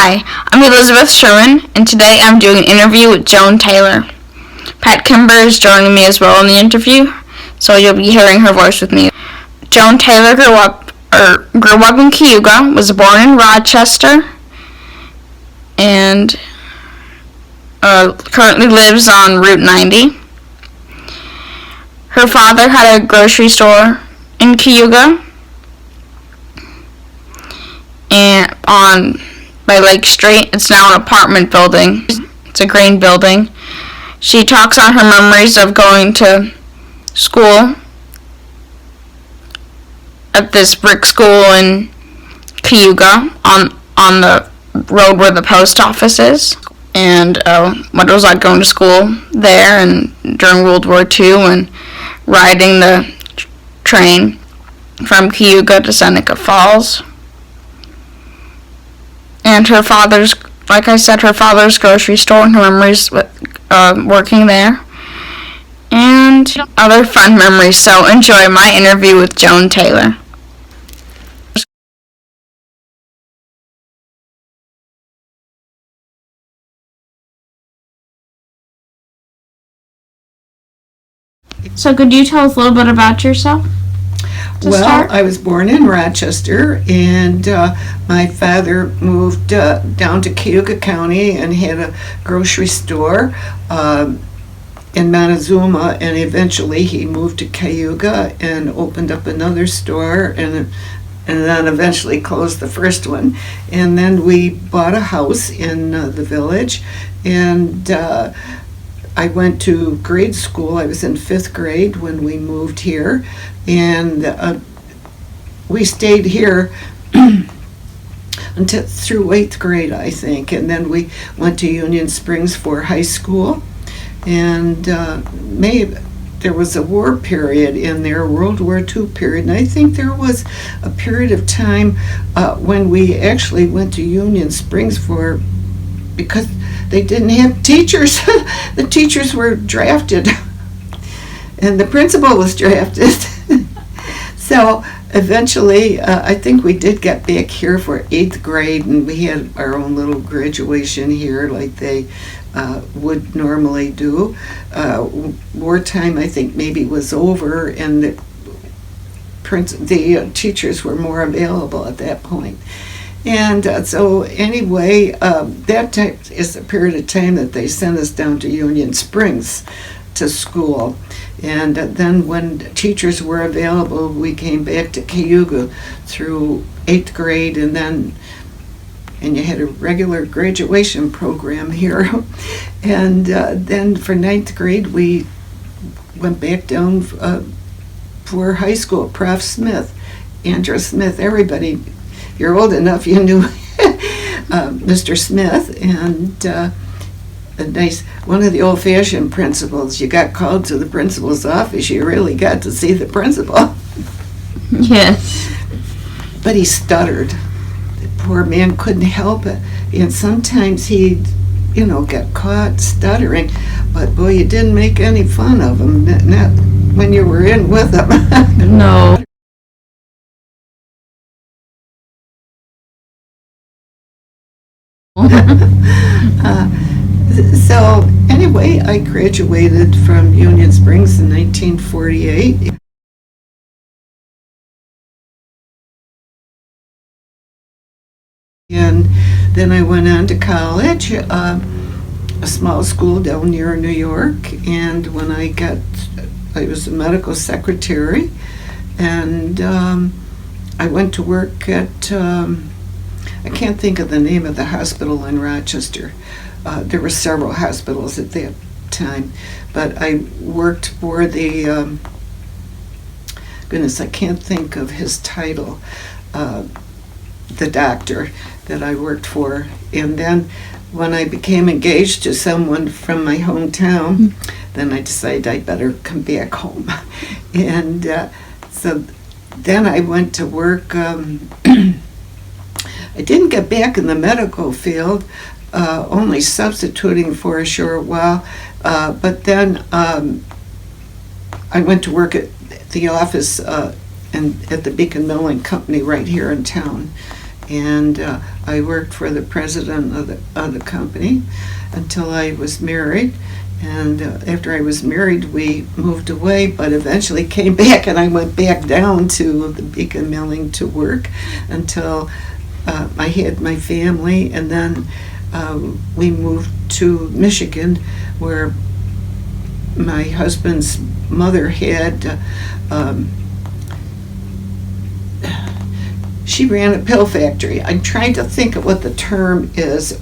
Hi, I'm Elizabeth Sherwin, and today I'm doing an interview with Joan Taylor. Pat Kimber is joining me as well in the interview, so you'll be hearing her voice with me. Joan Taylor grew up in Cayuga, was born in Rochester, and currently lives on Route 90. Her father had a grocery store in Cayuga, and by Lake Street. It's now an apartment building. It's a green building. She talks on her memories of going to school at this brick school in Cayuga on the road where the post office is, and what it was like going to school there and during World War II and riding the train from Cayuga to Seneca Falls. And her father's, like I said, her father's grocery store and her memories working there. And other fun memories, so enjoy my interview with Joan Taylor. So could you tell us a little bit about yourself? Well, I was born in Rochester, and my father moved down to Cayuga County and had a grocery store in Montezuma, and eventually he moved to Cayuga and opened up another store, and then eventually closed the first one. And then we bought a house in the village, and I went to grade school. I was in 5th grade when we moved here, and we stayed here until through 8th grade, I think, and then we went to Union Springs for high school. And there was a war period in there, World War II period, and I think there was a period of time when we actually went to Union Springs because they didn't have teachers. The teachers were drafted, and the principal was drafted. So eventually, I think we did get back here for 8th grade, and we had our own little graduation here like they would normally do. Wartime, I think, maybe was over, and the teachers were more available at that point. And so anyway, that time is the period of time that they sent us down to Union Springs to school. And then when teachers were available, we came back to Cayuga through 8th grade, and you had a regular graduation program here. And then for 9th grade, we went back down for high school. Prof. Smith, Andrew Smith, everybody, if you're old enough, you knew Mr. Smith, and one of the old-fashioned principals. You got called to the principal's office, you really got to see the principal. Yes. But he stuttered. The poor man couldn't help it, and sometimes he'd get caught stuttering, but boy, you didn't make any fun of him, not when you were in with him. No. So anyway, I graduated from Union Springs in 1948. And then I went on to college, a small school down near New York, and when I was a medical secretary, and I went to work at, I can't think of the name of the hospital in Rochester. There were several hospitals at that time, but I worked for the, goodness, I can't think of his title, the doctor that I worked for. And then when I became engaged to someone from my hometown, then I decided I'd better come back home. And so then I went to work. I didn't get back in the medical field, only substituting for a short while, but then I went to work at the office and at the Beacon Milling Company right here in town. And I worked for the president of the company until I was married. And after I was married, we moved away, but eventually came back, and I went back down to the Beacon Milling to work until I had my family, and then we moved to Michigan, where my husband's mother had, she ran a pill factory. I'm trying to think of what the term is.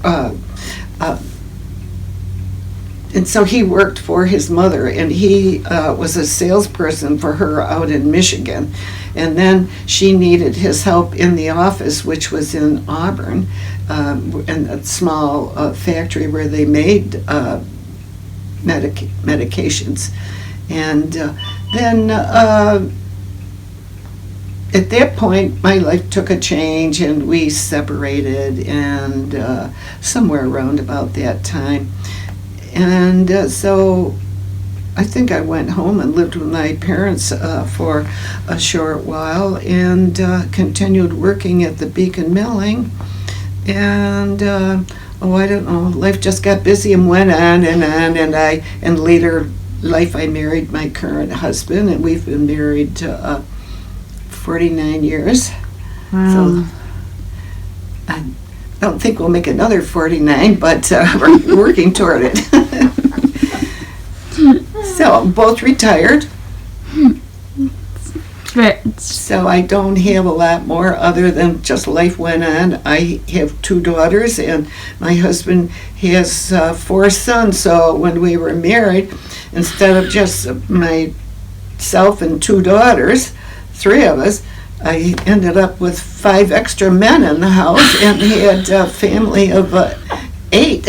And so he worked for his mother, and he was a salesperson for her out in Michigan. And then she needed his help in the office, which was in Auburn, in a small factory where they made medications. And then at that point, my life took a change, and we separated, and somewhere around about that time. And so I think I went home and lived with my parents for a short while, and continued working at the Beacon Milling. And I don't know, life just got busy and went on, and later life I married my current husband, and we've been married 49 years. Wow. So I don't think we'll make another 49, but we're working toward it. So, both retired. So I don't have a lot more other than just life went on. I have 2 daughters, and my husband has 4 sons. So when we were married, instead of just myself and 2 daughters, 3 of us, I ended up with 5 extra men in the house and had a family of 8.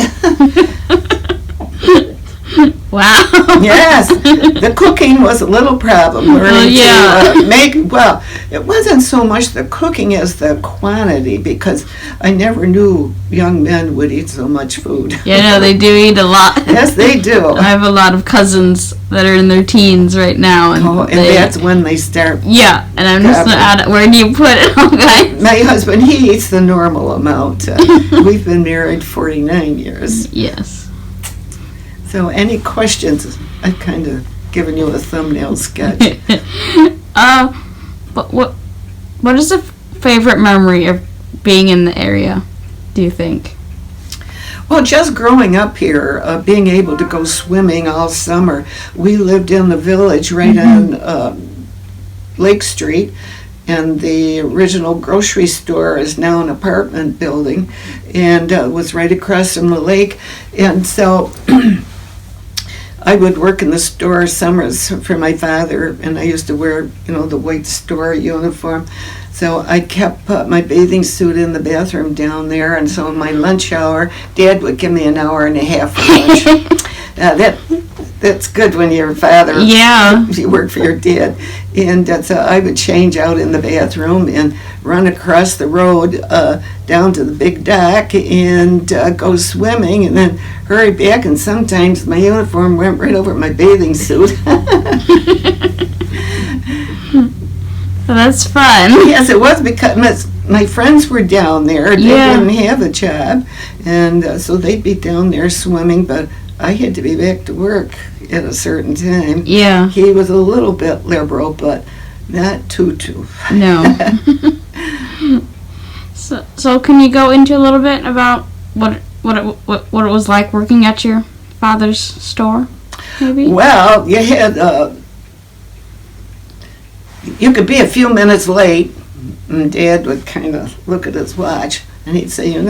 Wow. Yes, the cooking was a little problem. Well, it wasn't so much the cooking as the quantity, because I never knew young men would eat so much food. Yeah, no, they do eat a lot. Yes, they do. I have a lot of cousins that are in their teens right now, and that's when they start. Yeah, and I'm just not. Where do you put it? Okay. My husband, he eats the normal amount. We've been married 49 years. Yes. So, any questions? I've kind of given you a thumbnail sketch. But what is the favorite memory of being in the area, do you think? Well, just growing up here, being able to go swimming all summer. We lived in the village right on Lake Street, and the original grocery store is now an apartment building, and was right across from the lake. And so I would work in the store summers for my father, and I used to wear, the white store uniform. So I kept my bathing suit in the bathroom down there, and so in my lunch hour, Dad would give me an hour and a half for lunch. That's good when your father, you work for your dad. And so I would change out in the bathroom and run across the road down to the big dock and go swimming, and then hurry back, and sometimes my uniform went right over my bathing suit. So that's fun. Yes, it was, because my friends were down there. They didn't have a job, and so they'd be down there swimming, but I had to be back to work at a certain time. Yeah. He was a little bit liberal, but not too. No. So can you go into a little bit about what it was like working at your father's store, maybe? Well, you had you could be a few minutes late, and Dad would kind of look at his watch, and he'd say, you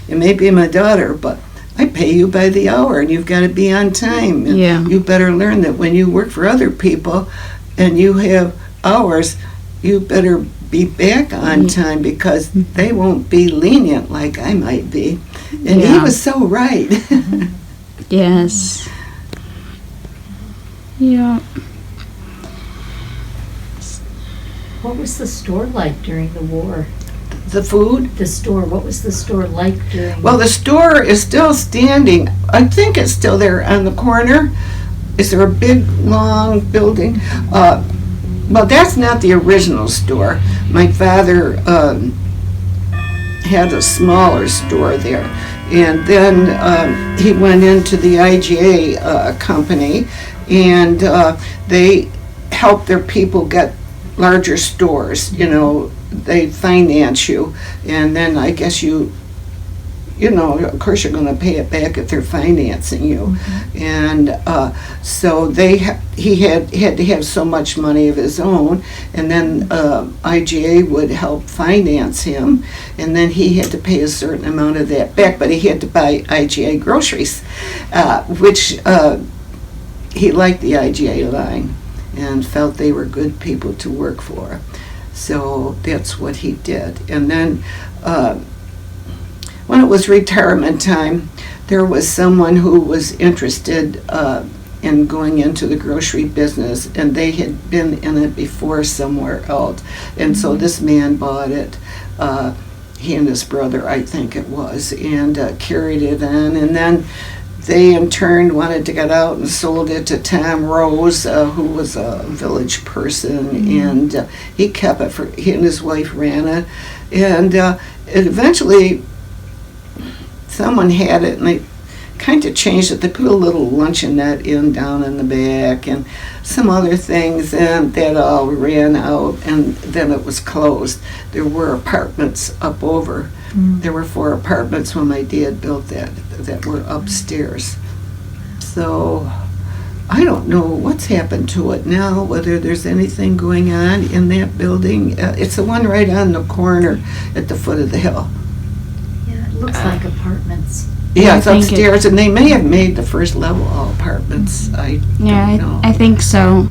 may be my daughter, but I pay you by the hour, and you've got to be on time. And you better learn that when you work for other people and you have hours, you better be back on time, because they won't be lenient like I might be. And he was so right. Yes. Yeah. What was the store like during the war? The food? The store. What was the store like during? Well, the store is still standing. I think it's still there on the corner. Is there a big, long building? Well, that's not the original store. My father had a smaller store there. And then he went into the IGA company, and they helped their people get larger stores. You know, they finance you, and then I guess you know, of course you're going to pay it back if they're financing you. And so he had to have so much money of his own, and then IGA would help finance him, and then he had to pay a certain amount of that back, but he had to buy IGA groceries, which he liked the IGA line and felt they were good people to work for. So that's what he did. And then when it was retirement time, there was someone who was interested in going into the grocery business, and they had been in it before somewhere else. And so this man bought it, he and his brother, I think it was, and carried it in. And then they in turn wanted to get out and sold it to Tom Rose, who was a village person, and he kept it he and his wife ran it. And it eventually, someone had it, and they kind of changed it. They put a little luncheonette in down in the back and some other things, and that all ran out, and then it was closed. There were apartments up over. There were 4 apartments when my dad built that were upstairs. So I don't know what's happened to it now, whether there's anything going on in that building. It's the one right on the corner at the foot of the hill. Yeah, it looks like apartments. Yeah, I it's think upstairs, and they may have made the first level all apartments. I don't know. I think so.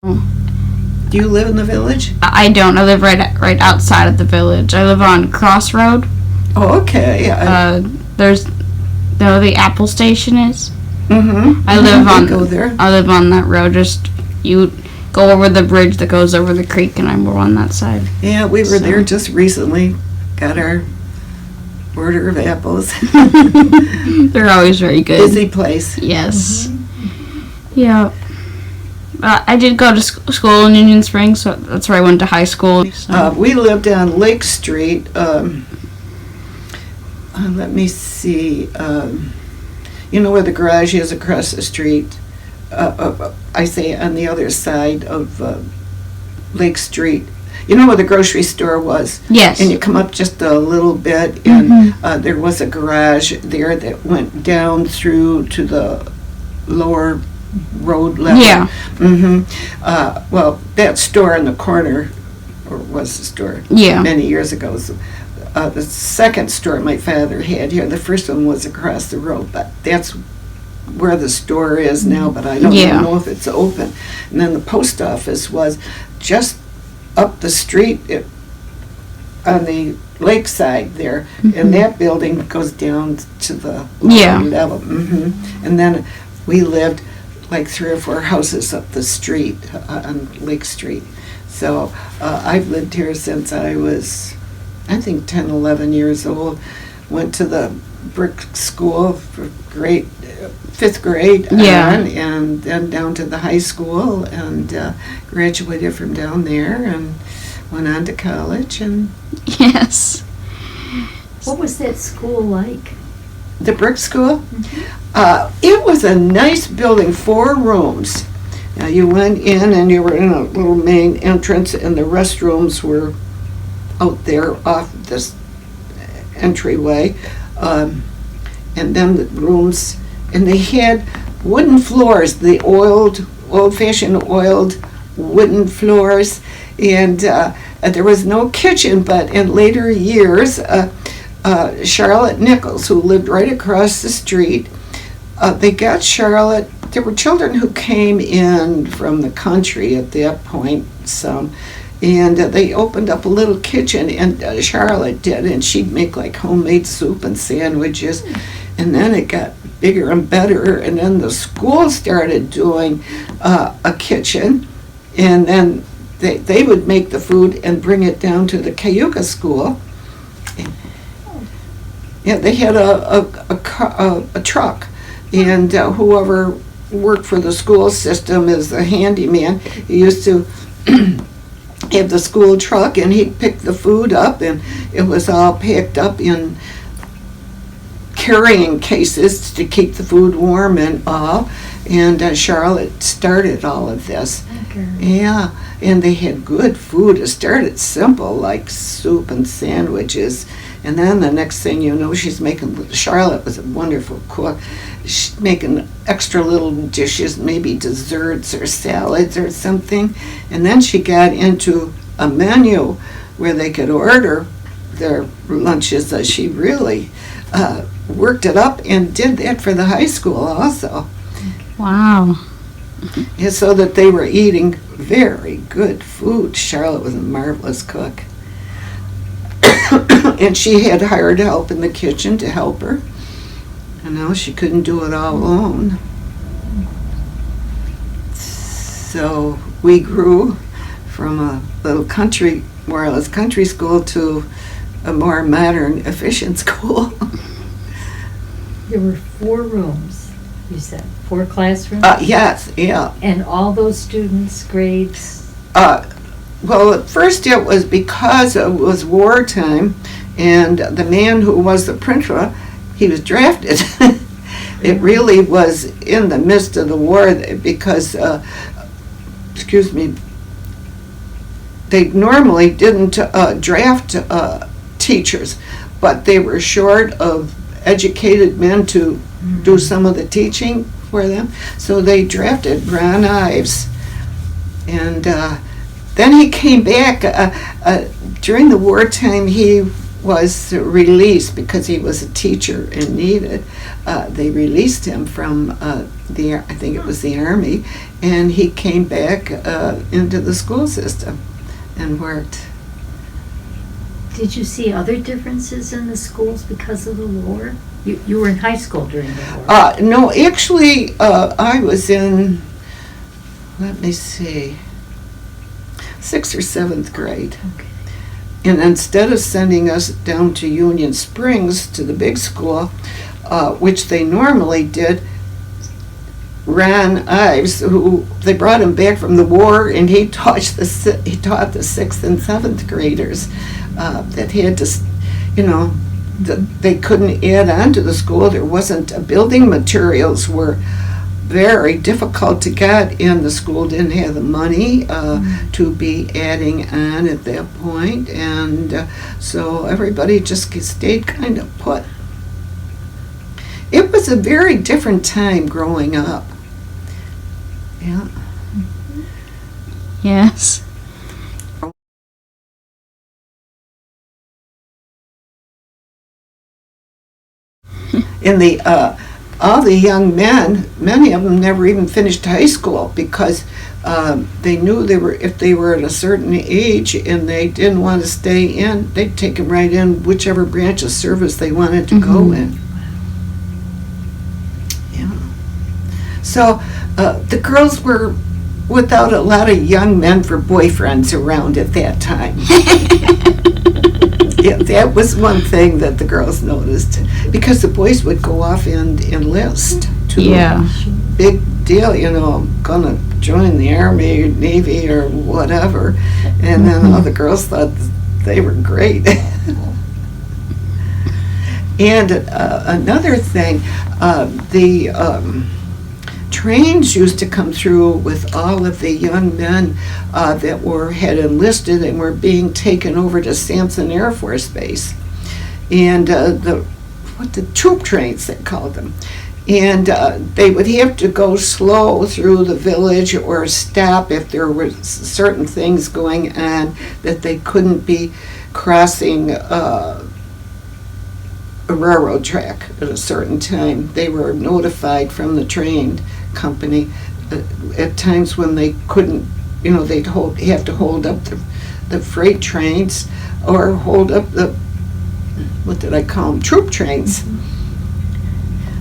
Do you live in the village? I don't. I live right outside of the village. I live on Crossroad. Oh, okay. There's, the Apple station is. I go there. I live on that road. Just you go over the bridge that goes over the creek, and I'm on that side. Yeah, we were there just recently. Got our order of apples. They're always very good. Busy place. Yes. Yeah. I did go to school in Union Springs, so that's where I went to high school. So. We lived on Lake Street. Let me see. You know where the garage is across the street? I say on the other side of Lake Street. You know where the grocery store was? Yes. And you come up just a little bit, and there was a garage there that went down through to the lower road level. Yeah. Well, that store in the corner, or was the store, many years ago. So, the second store my father had here, the first one was across the road, but that's where the store is now, but I don't know if it's open. And then the post office was just up the street on the lakeside there, and that building goes down to the lower level. And then we lived like 3 or 4 houses up the street on Lake Street. So I've lived here since I was, I think, 10, 11 years old. Went to the brick school for 5th grade on, and then down to the high school, and graduated from down there and went on to college. And yes. What was that school like? The brick school? It was a nice building, 4 rooms. Now you went in and you were in a little main entrance, and the restrooms were out there off this entryway. And then the rooms, and they had wooden floors, the old-fashioned oiled wooden floors, and there was no kitchen, but in later years, Charlotte Nichols, who lived right across the street, they got Charlotte. There were children who came in from the country at that point, some, and they opened up a little kitchen, and Charlotte did, and she'd make like homemade soup and sandwiches, and then it got bigger and better, and then the school started doing a kitchen, and then they would make the food and bring it down to the Cayuga school. Yeah, they had a truck, and whoever worked for the school system as a handyman. He used to have the school truck, and he'd pick the food up, and it was all packed up in carrying cases to keep the food warm and all. And Charlotte started all of this. Okay. Yeah, and they had good food. It started simple, like soup and sandwiches. And then the next thing you know, Charlotte was a wonderful cook. She's making extra little dishes, maybe desserts or salads or something. And then she got into a menu where they could order their lunches. She really worked it up and did that for the high school also. Wow. Yeah, so that they were eating very good food. Charlotte was a marvelous cook. And she had hired help in the kitchen to help her. She couldn't do it all alone. So we grew from a little country, more or less country school, to a more modern, efficient school. There were 4 rooms, you said, 4 classrooms? Yes, yeah. And all those students' grades? Well, at first it was because it was wartime, and the man who was the principal, he was drafted. It really was in the midst of the war because, they normally didn't draft teachers, but they were short of educated men to do some of the teaching for them. So they drafted Ron Ives. And then he came back. During the wartime, he was released because he was a teacher and needed. They released him from I think it was the Army, and he came back into the school system and worked. Did you see other differences in the schools because of the war? You were in high school during the war. No, actually, I was in, let me see, 6th or 7th grade. Okay. And instead of sending us down to Union Springs to the big school, which they normally did, Ron Ives, who they brought him back from the war, and he taught the 6th and 7th graders that had to, they couldn't add on to the school. There wasn't, building materials were very difficult to get, and the school didn't have the money to be adding on at that point, and so everybody just stayed kind of put. It was a very different time growing up. Yeah. Yes. In all the young men, many of them never even finished high school because they knew if they were at a certain age and they didn't want to stay in, they'd take them right in whichever branch of service they wanted to go in. Yeah. So the girls were without a lot of young men for boyfriends around at that time. Yeah, that was one thing that the girls noticed, because the boys would go off and enlist too. Yeah. Big deal, I'm gonna join the Army or Navy or whatever, and then all the girls thought they were great. And another thing, the trains used to come through with all of the young men that had enlisted and were being taken over to Sampson Air Force Base, and the troop trains, they called them, and they would have to go slow through the village or stop if there were certain things going on that they couldn't be crossing a railroad track at a certain time. They were notified from the train company at times when they couldn't, they'd have to hold up the freight trains or hold up the, what did I call them, troop trains.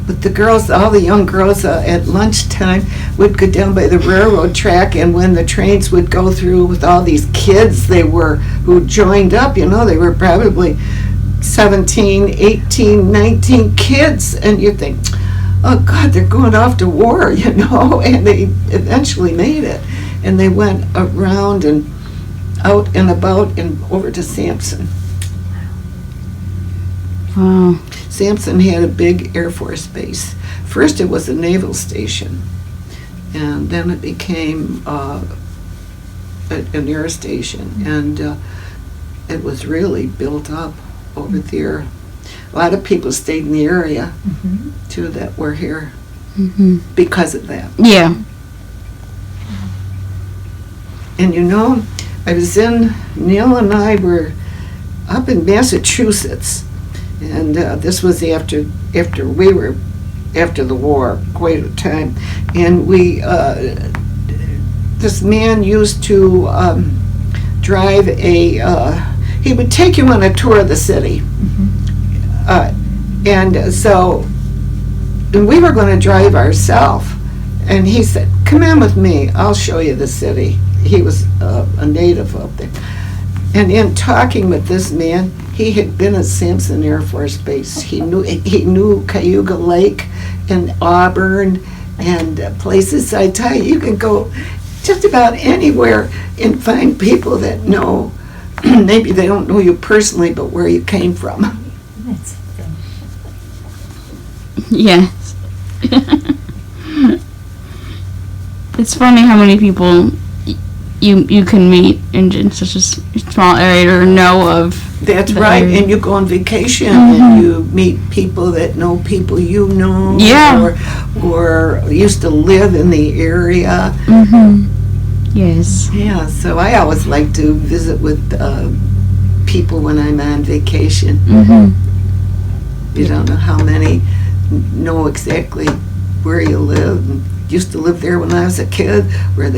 But the girls, all the young girls at lunchtime would go down by the railroad track, and when the trains would go through with all these kids who joined up, they were probably 17, 18, 19 kids, and you think, oh God, they're going off to war, and they eventually made it. And they went around and out and about and over to Sampson. Wow. Sampson had a big Air Force base. First it was a naval station, and then it became an air station, and it was really built up over there. A lot of people stayed in the area, too, that were here because of that. Yeah. And Neil and I were up in Massachusetts, and this was after the war, quite a time, and this man used to drive he would take you on a tour of the city, and we were going to drive ourselves, and he said, come in with me, I'll show you the city. He was a native up there. And in talking with this man, he had been at Sampson Air Force Base. He knew Cayuga Lake and Auburn and places. I tell you, you can go just about anywhere and find people that know. Maybe they don't know you personally, but where you came from. That's something. Yes. It's funny how many people you can meet in such a small area or know of. That's the right, area. and you go on vacation and you meet people that know people you know, Yeah. or used to live in the area. Yes. Yeah, so I always like to visit with people when I'm on vacation. You don't know how many know exactly where you live. And used to live there when I was a kid, where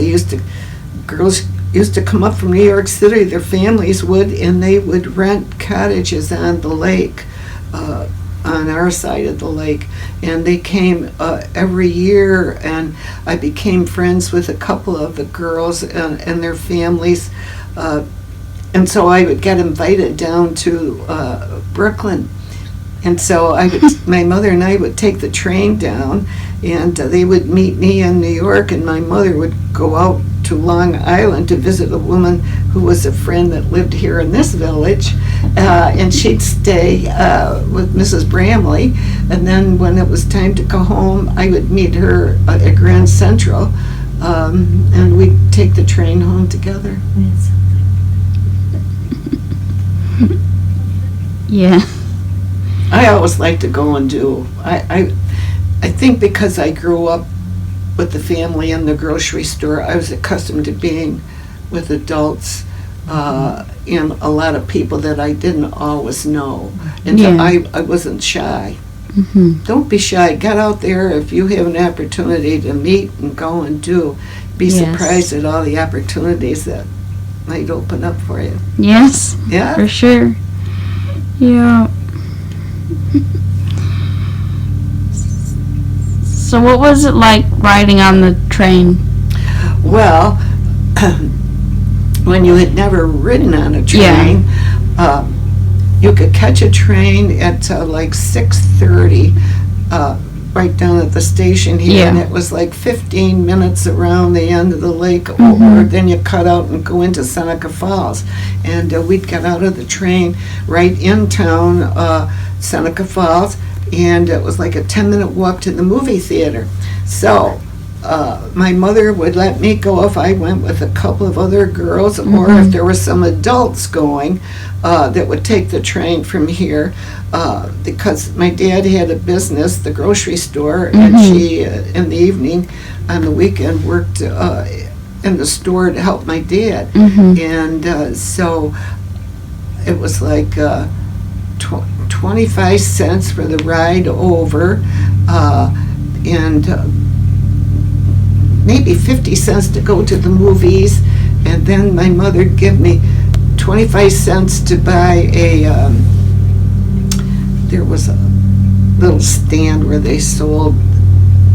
girls used to come up from New York City, their families would, and they would rent cottages on the lake, on our side of the lake, and they came every year, and I became friends with a couple of the girls and their families, and so I would get invited down to Brooklyn, and so my mother and I would take the train down, and they would meet me in New York, and my mother would go out to Long Island to visit a woman who was a friend that lived here in this village, and she'd stay with Mrs. Bramley, and then when it was time to go home, I would meet her at Grand Central, and we'd take the train home together. That's something. Yeah. I always like to go and do. I think because I grew up with the family in the grocery store, I was accustomed to being with adults and a lot of people that I didn't always know. And Yeah. I wasn't shy. Don't be shy. Get out there if you have an opportunity to meet and go and do. Be Yes. surprised at all the opportunities that might open up for you. Yes. Yeah? For sure. Yeah. So what was it like riding on the train? Well, when you had never ridden on a train, you could catch a train at like 6:30 right down at the station here, Yeah. and it was like 15 minutes around the end of the lake, or then you cut out and go into Seneca Falls. And we'd get out of the train right in town, Seneca Falls, and it was like a 10-minute walk to the movie theater. So my mother would let me go if I went with a couple of other girls, or if there were some adults going that would take the train from here, because my dad had a business, the grocery store, and she, in the evening, on the weekend, worked in the store to help my dad. And so it was like 25 cents for the ride over, and maybe 50 cents to go to the movies, and then my mother'd give me 25 cents to buy there was a little stand where they sold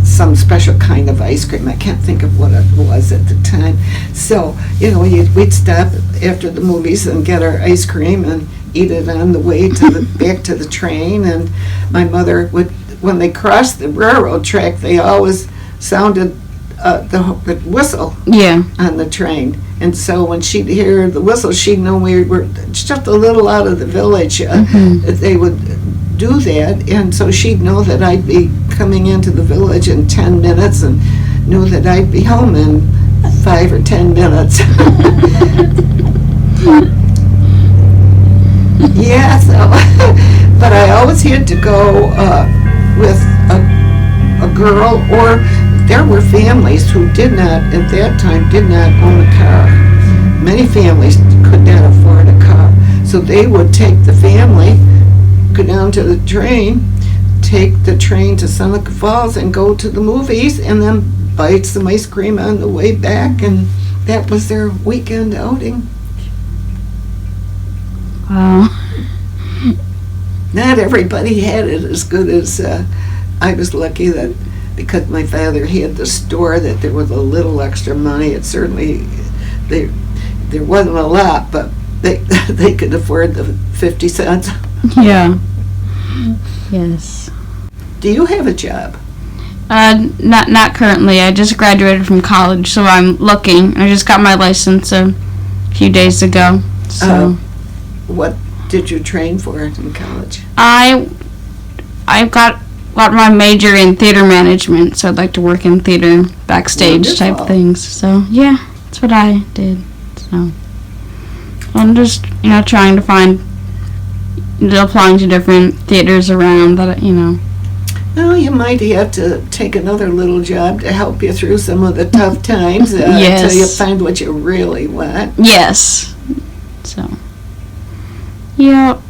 some special kind of ice cream. I can't think of what it was at the time. So, we'd stop after the movies and get our ice cream and eat it on the way to the back to the train, and my mother would when they crossed the railroad track, they always sounded the whistle Yeah. on the train. And so when she'd hear the whistle, she'd know we were just a little out of the village. They would do that, and so she'd know that I'd be coming into the village in 10 minutes and knew that I'd be home in 5 or 10 minutes. Yeah, so, but I always had to go with a girl, or there were families who did not, at that time, did not own a car. Many families could not afford a car. So they would take the family, go down to the train, take the train to Seneca Falls and go to the movies, and then buy some ice cream on the way back, and that was their weekend outing. Wow. Not everybody had it as good as I was lucky that because my father had the store that there was a little extra money. It certainly there wasn't a lot, but they could afford the 50 cents. Yeah. Yes. Do you have a job? Not currently. I just graduated from college, so I'm looking. I just got my license a few days ago. So What did you train for in college? I got my major in theater management, so I'd like to work in theater backstage type Wonderful. things. So yeah, that's what I did. So I'm just trying to find applying to different theaters around that Well, you might have to take another little job to help you through some of the tough times Yes. until you find what you really want. Yes. So yeah,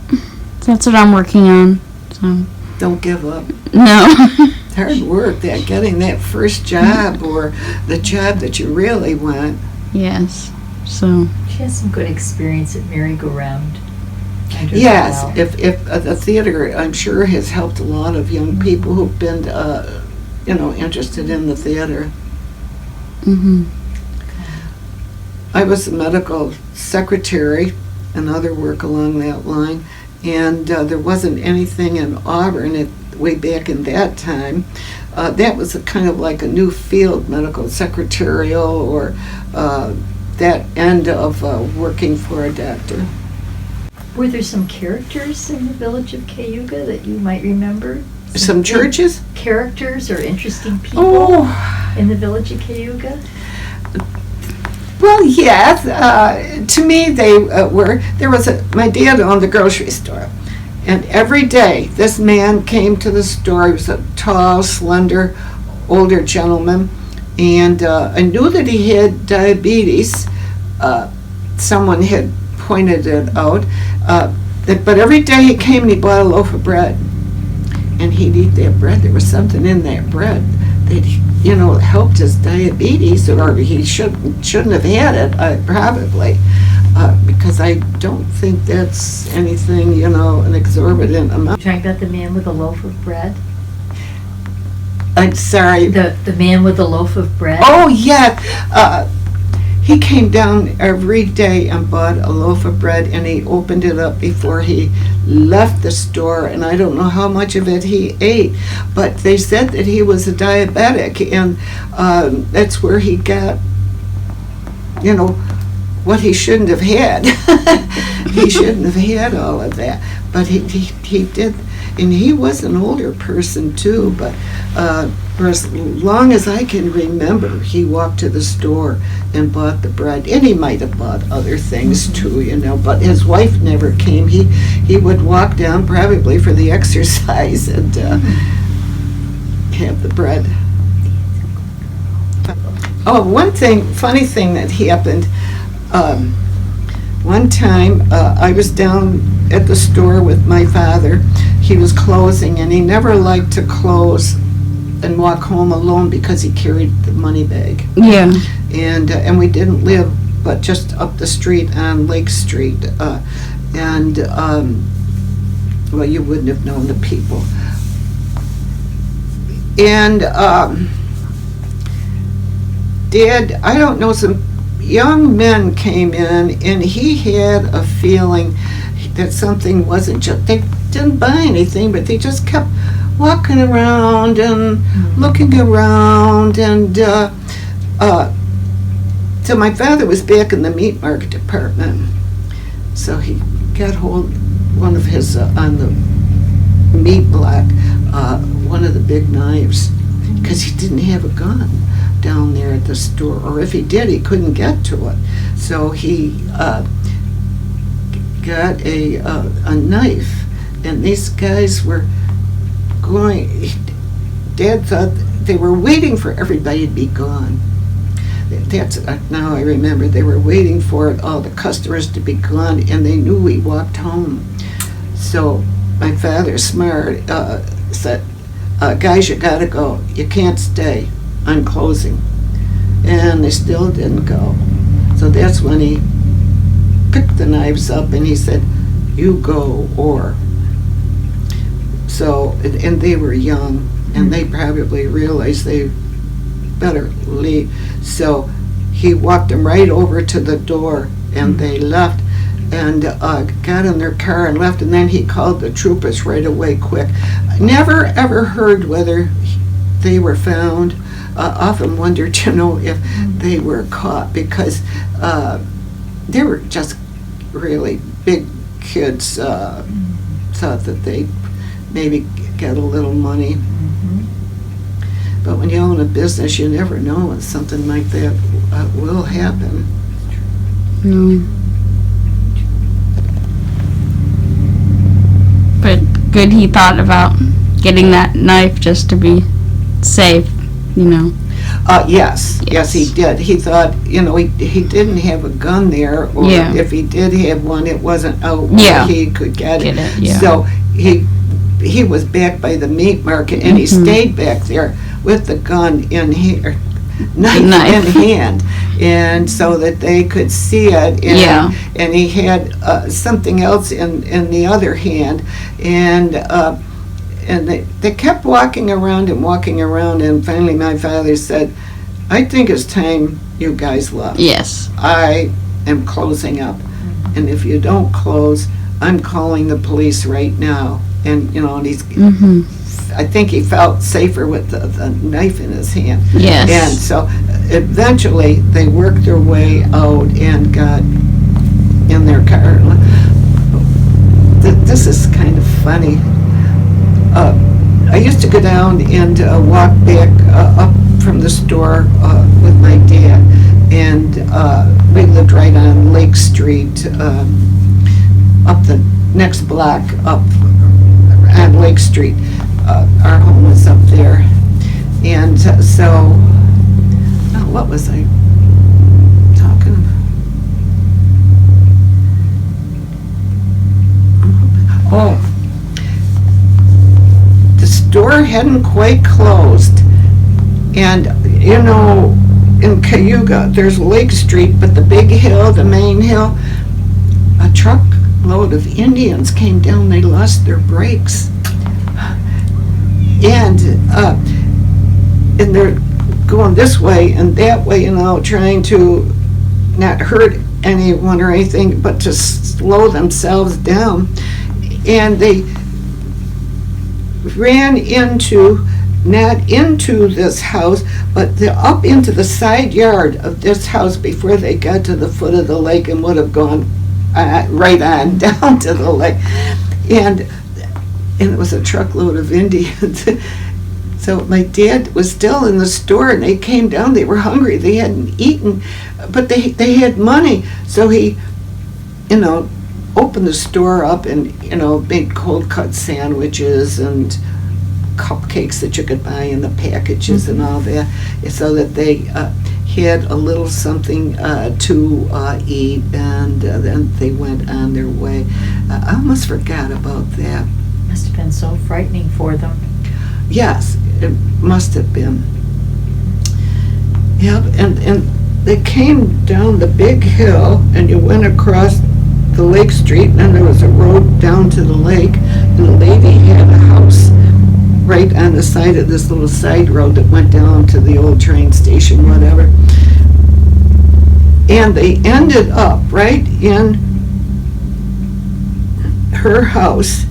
that's what I'm working on. So Don't give up. no. It's hard work, that getting that first job or the job that you really want. Yes. So She has some good experience at merry-go-round. under the Yes, belt. if the theater, I'm sure, has helped a lot of young people who've been, interested in the theater. mhm. I was a medical secretary and other work along that line, and there wasn't anything in Auburn way back in that time. That was a kind of like a new field, medical secretarial, or that end of working for a doctor. Were there some characters in the village of Cayuga that you might remember? Some churches? Characters or interesting people Oh, in the village of Cayuga? well, yes. To me, they were. There was my dad owned the grocery store, and every day this man came to the store. He was a tall, slender, older gentleman, and I knew that he had diabetes. Someone had pointed it out. But every day he came and he bought a loaf of bread, and he'd eat that bread. There was something in that bread that helped his diabetes, or he shouldn't have had it, probably, because I don't think that's anything, an exorbitant amount. You're talking about the man with the loaf of bread? I'm sorry. The man with the loaf of bread? Oh, yeah. He came down every day and bought a loaf of bread, and he opened it up before he left the store, and I don't know how much of it he ate, but they said that he was a diabetic, and that's where he got, what he shouldn't have had. He shouldn't have had all of that, but he did, and he was an older person too, but for as long as I can remember, he walked to the store and bought the bread, and he might have bought other things too, but his wife never came. He would walk down probably for the exercise and have the bread. Oh, funny thing that happened, one time I was down at the store with my father. He was closing, and he never liked to close and walk home alone because he carried the money bag. Yeah. And we didn't live but just up the street on Lake Street. Well, you wouldn't have known the people. And Dad, I don't know, some young men came in, and he had a feeling that something wasn't just, they didn't buy anything, but they just kept walking around and looking around, and so my father was back in the meat market department. So he got hold one of his on the meat block, one of the big knives, because he didn't have a gun down there at the store, or if he did, he couldn't get to it. So he got a knife, and these guys were going. Dad thought they were waiting for everybody to be gone. That's now I remember. They were waiting for all the customers to be gone, and they knew we walked home. So my father, smart, said, "Guys, you gotta go. You can't stay. I'm closing." And they still didn't go. So that's when he picked the knives up and he said, "You go," or. So, and they were young, and they probably realized they better leave. So he walked them right over to the door, and they left, and got in their car and left, and then he called the troopers right away quick. Never ever heard whether they were found. Often wondered, if they were caught, because they were just really big kids. Thought that they'd maybe get a little money. But when you own a business, you never know when something like that will happen. But good he thought about getting that knife just to be safe, Yes, he did. He thought, he didn't have a gun there, or if he did have one, it wasn't out where he could get it. So he was back by the meat market, and he stayed back there with the gun in here, knife in hand, and so that they could see it. And he had something else in the other hand, and they kept walking around, and finally my father said, "I think it's time you guys left. Yes. I am closing up, and if you don't close, I'm calling the police right now." And and he's. I think he felt safer with the knife in his hand. Yes. And so eventually they worked their way out and got in their car. This is kind of funny. I used to go down and walk back up from the store with my dad, and we lived right on Lake Street, up the next block up on Lake Street. Our home was up there, and so what was I talking about? The store hadn't quite closed, and in Cayuga there's Lake Street, but the big hill, the main hill, a truckload of Indians came down. They lost their brakes. And they're going this way and that way, trying to not hurt anyone or anything, but to slow themselves down. And they ran not into this house, but up into the side yard of this house before they got to the foot of the lake, and would have gone right on down to the lake. And it was a truckload of Indians. So my dad was still in the store, and they came down. They were hungry. They hadn't eaten, but they had money. So he, opened the store up and, made cold cut sandwiches and cupcakes that you could buy in the packages and all that, so that they had a little something to eat, and then they went on their way. I almost forgot about that. Must have been so frightening for them. Yes, it must have been. Yep, and they came down the big hill, and you went across the Lake Street, and then there was a road down to the lake, and the lady had a house right on the side of this little side road that went down to the old train station, whatever. And they ended up right in her house,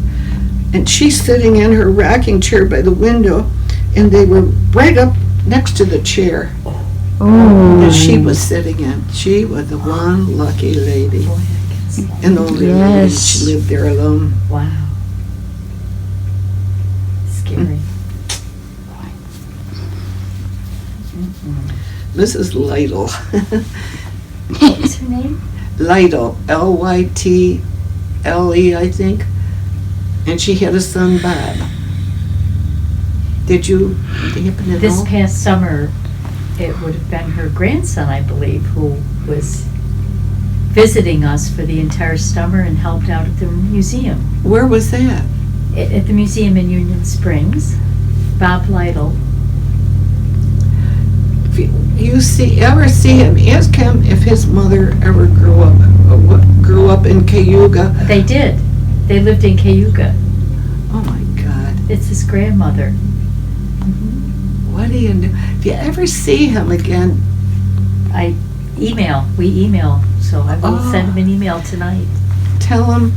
and she's sitting in her rocking chair by the window, and they were right up next to the chair that she was sitting in. She was the one lucky lady. Boy, I can see. An older lady. She lived there alone. Wow. Scary. Mrs. Lytle. What's her name? Lytle, Lytle, I think. And she had a son, Bob. Did you happen to This know? past summer, it would have been her grandson, I believe, who was visiting us for the entire summer and helped out at the museum. Where was that? At the museum in Union Springs. Bob Lytle. If you ever see him, ask him if his mother ever grew up in Cayuga. They did. They lived in Cayuga. Oh my God. It's his grandmother. What do you do? If you ever see him again, We email, so I will Oh. send him an email tonight. tell him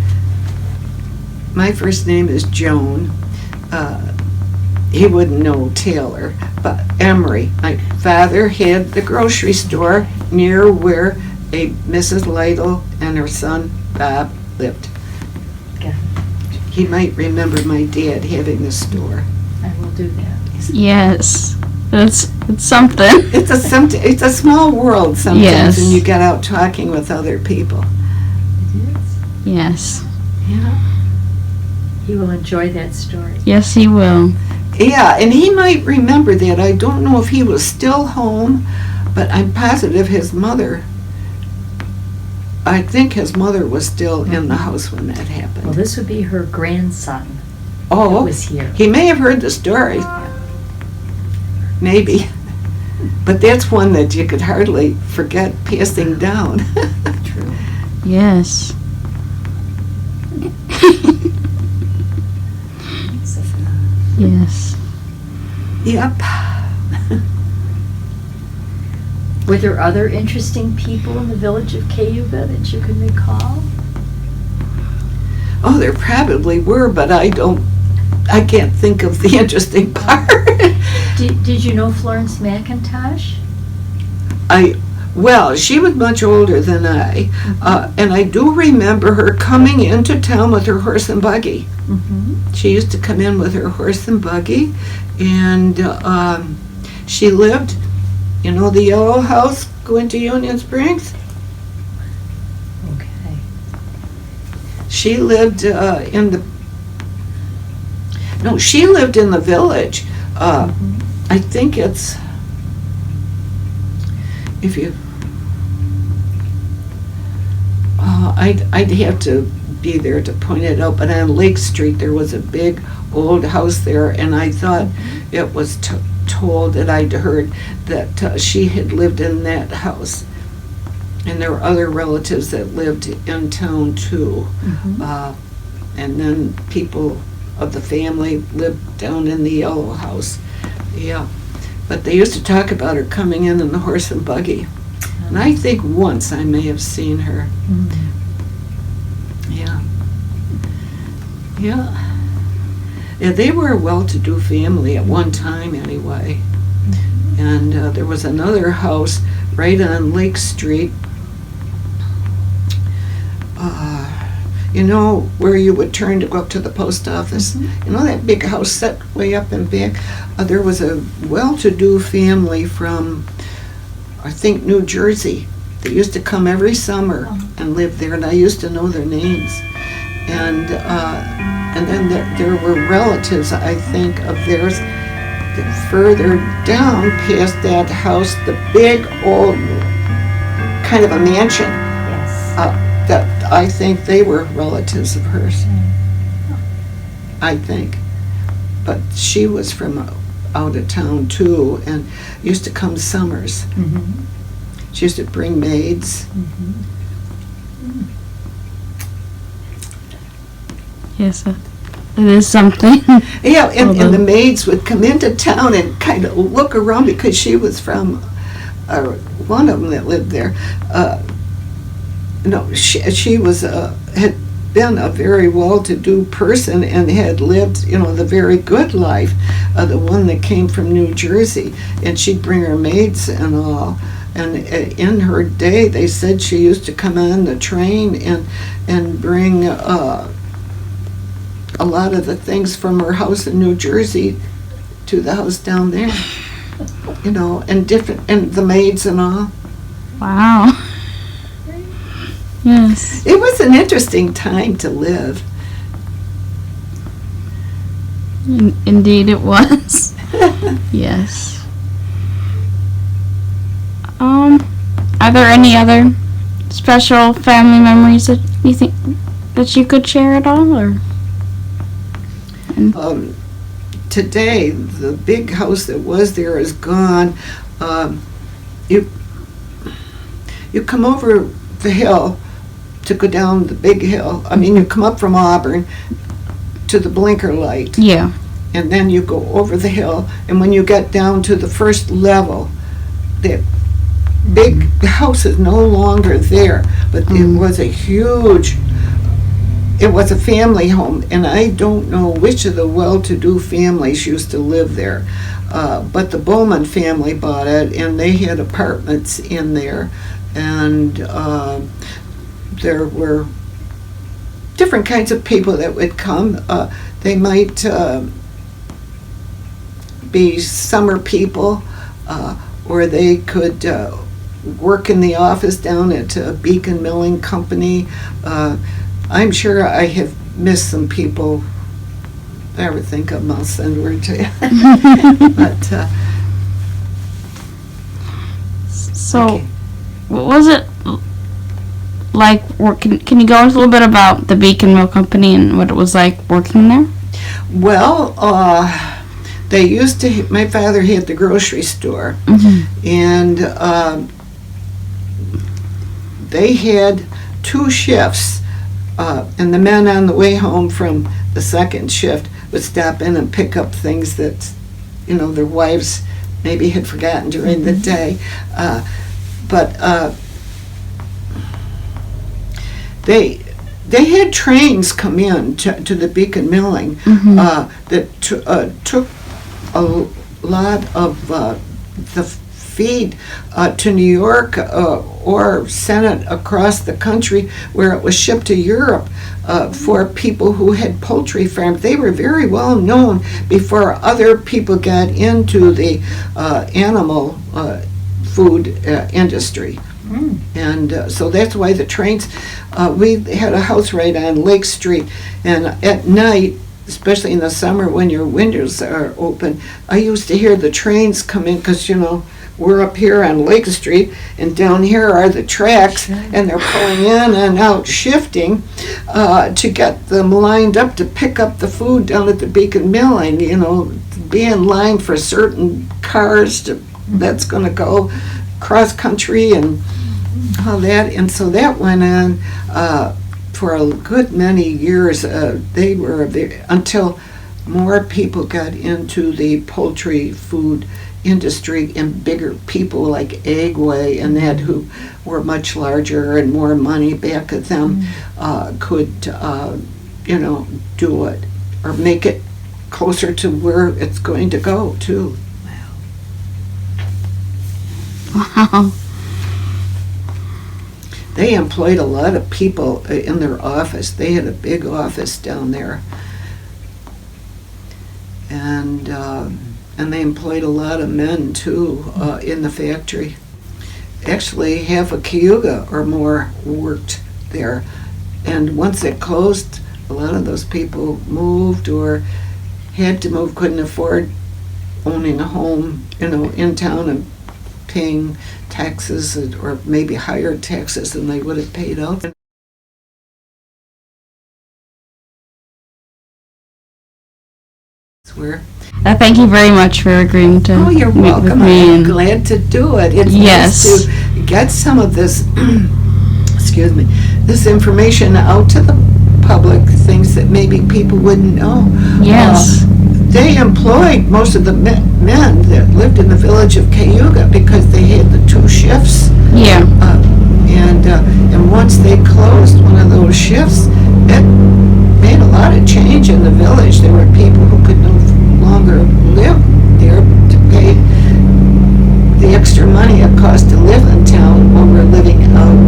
my first name is Joan. He wouldn't know Taylor, but Emery. My father had the grocery store near where a Mrs. Lytle and her son Bob lived. Okay. He might remember my dad having the store. I will do that. Yes. It's something. It's a small world sometimes Yes. when you get out talking with other people. It is. Yes. Yeah. He will enjoy that story. Yes, he will. Yeah, and he might remember that. I don't know if he was still home, but I'm positive his mother, I think his mother was still in the house when that Well, happened. this would be her grandson that Oh, was here. he may have heard the story. Maybe. But that's one that you could hardly forget passing down. True. Yes. Yes. Yep. Were there other interesting people in the village of Cayuga that you can recall? Oh, there probably were, but I can't think of the interesting part. Did you know Florence McIntosh? Well, she was much older than I, and I do remember her coming into town with her horse and buggy. Mm-hmm. She used to come in with her horse and buggy, and she lived, the yellow house going to Union Springs? Okay. She lived she lived in the village. I think it's, if you, I'd have to be there to point it out, but on Lake Street there was a big old house there, and I thought it was told that I'd heard that she had lived in that house. And there were other relatives that lived in town too. And then people of the family lived down in the yellow house. Yeah. But they used to talk about her coming in the horse and buggy. And I think once I may have seen her. Yeah. Yeah. Yeah, they were a well-to-do family at one time anyway. And there was another house right on Lake Street. Where you would turn to go up to the post office? That big house set way up and back? There was a well-to-do family from, I think, New Jersey. They used to come every summer and live there, and I used to know their names. And then there were relatives, I think, of theirs that further down past that house, the big old kind of a mansion. Yes. That I think they were relatives of hers. I think. But she was from out of town too, and used to come summers. She used to bring maids. Yes, it is something. Yeah, and the maids would come into town and kind of look around because she was from, one of them that lived there. She was, had been a very well-to-do person and had lived, the very good life, the one that came from New Jersey, and she'd bring her maids and all. And in her day, they said she used to come on the train and bring a lot of the things from her house in New Jersey to the house down there, and the maids and all. Wow. Yes. It was an interesting time to live. Indeed it was. Yes. Are there any other special family memories that you think that you could share at all, or? Today, the big house that was there is gone. You come over the hill to go down the big hill. I mean, you come up from Auburn to the blinker light. Yeah. And then you go over the hill, and when you get down to the first level, that big house is no longer there, but it was it was a family home, and I don't know which of the well-to-do families used to live there, but the Bowman family bought it, and they had apartments in there, and there were different kinds of people that would come. They might be summer people, or they could work in the office down at Beacon Milling Company. I'm sure I have missed some people. If I ever think of them, I'll send word to you. But so, okay. what was it like working? Can you go into a little bit about the Beacon Mill Company and what it was like working there? Well, they used to. My father had the grocery store, and they had 2 shifts. And the men on the way home from the second shift would stop in and pick up things that, their wives maybe had forgotten during the day. But they had trains come in to the Beacon Milling that took a lot of the feed to New York or sent it across the country where it was shipped to Europe for people who had poultry farms. They were very well known before other people got into the animal food industry. And so that's why the trains, we had a house right on Lake Street, and at night, especially in the summer when your windows are open, I used to hear the trains come in because, we're up here on Lake Street, and down here are the tracks, and they're pulling in and out, shifting to get them lined up to pick up the food down at the Beacon Milling, be in line for certain cars that's going to go cross country and all that. And so that went on for a good many years. They were there until more people got into the poultry food industry, and bigger people like Agway and that, who were much larger and more money back at them, could do it or make it closer to where it's going to go too. Wow. They employed a lot of people in their office. They had a big office down there, and they employed a lot of men too in the factory. Actually, half of Cayuga or more worked there, and once it closed, a lot of those people moved or had to move, couldn't afford owning a home, in town and paying taxes, or maybe higher taxes than they would have paid out. Where? Thank you very much for agreeing to Oh, you're meet welcome. with me. I'm and- glad to do it. It's Yes. nice to get some of this, excuse me, this information out to the public, things that maybe people wouldn't know. Yes. They employed most of the men that lived in the village of Cayuga because they had the 2 shifts. Yeah. And once they closed one of those shifts, it made a lot of change in the village. There were people who could no longer live there to pay the extra money it cost to live in town when we're living out